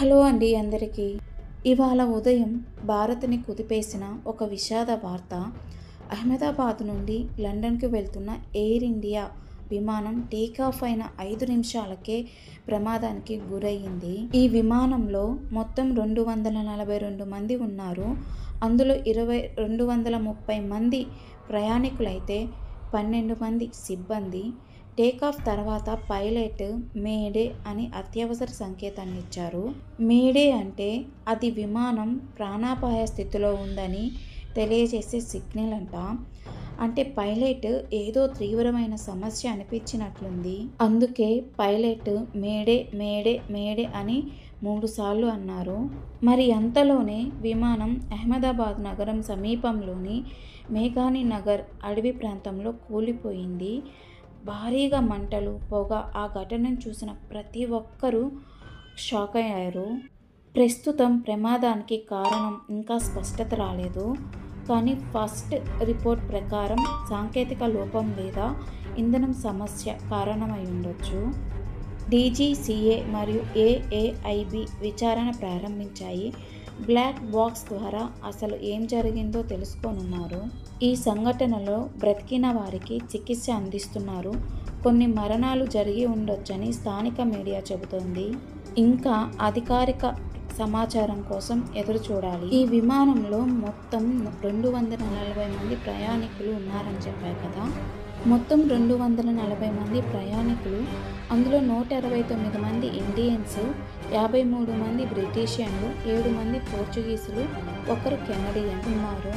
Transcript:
Hello అండి అందరికీ. ఇవాళ ఉదయం భారత్ని కుదిపేసిన ఒక విషాద వార్త. అహ్మదాబాద్ నుండి లండన్కి వెళ్తున్న ఎయిర్ ఇండియా విమానం టేకాఫ్ అయిన 5 నిమిషాలకే ప్రమాదానికి గురయ్యింది. ఈ విమానంలో మొత్తం 242 మంది ఉన్నారు. అందులో 230 మంది ప్రయాణికులైతే 12 మంది సిబ్బంది. టేకాఫ్ తర్వాత పైలట్ మేడే అని అత్యవసర సంకేతాన్ని ఇచ్చారు. మేడే అంటే అది విమానం ప్రాణాపాయ స్థితిలో ఉందని తెలియజేసే సిగ్నల్ అంట. అంటే పైలట్ ఏదో తీవ్రమైన సమస్య అనిపించినట్లుంది. అందుకే పైలట్ మేడే మేడే మేడే అని 3 సార్లు అన్నారు. మరి అంతలోనే విమానం అహ్మదాబాద్ నగరం సమీపంలోని మేఘాని నగర్ అడవి ప్రాంతంలో కూలిపోయింది. భారీగా మంటలు, పొగ. ఆ ఘటనను చూసిన ప్రతి ఒక్కరూ షాక్ అయ్యారు. ప్రస్తుతం ప్రమాదానికి కారణం ఇంకా స్పష్టత రాలేదు. కానీ ఫస్ట్ రిపోర్ట్ ప్రకారం సాంకేతిక లోపం లేదా ఇంధనం సమస్య కారణమై ఉండొచ్చు. డీజీసీఏ మరియు ఏఏఐబీ విచారణ ప్రారంభించాయి. బ్లాక్ బాక్స్ ద్వారా అసలు ఏం జరిగిందో తెలుసుకోనున్నారు. ఈ సంఘటనలో బ్రతికిన వారికి చికిత్స అందిస్తున్నారు. కొన్ని మరణాలు జరిగి ఉండొచ్చని స్థానిక మీడియా చెబుతోంది. ఇంకా అధికారిక సమాచారం కోసం ఎదురు చూడాలి. ఈ విమానంలో మొత్తం 240 మంది ప్రయాణికులు ఉన్నారని చెప్పారు కదా. మొత్తం 240 మంది ప్రయాణికులు. అందులో 169 మంది ఇండియన్స్, 53 మంది బ్రిటిషియన్లు, 7 మంది పోర్చుగీసులు, 1 కెనడియన్ ఉన్నారు.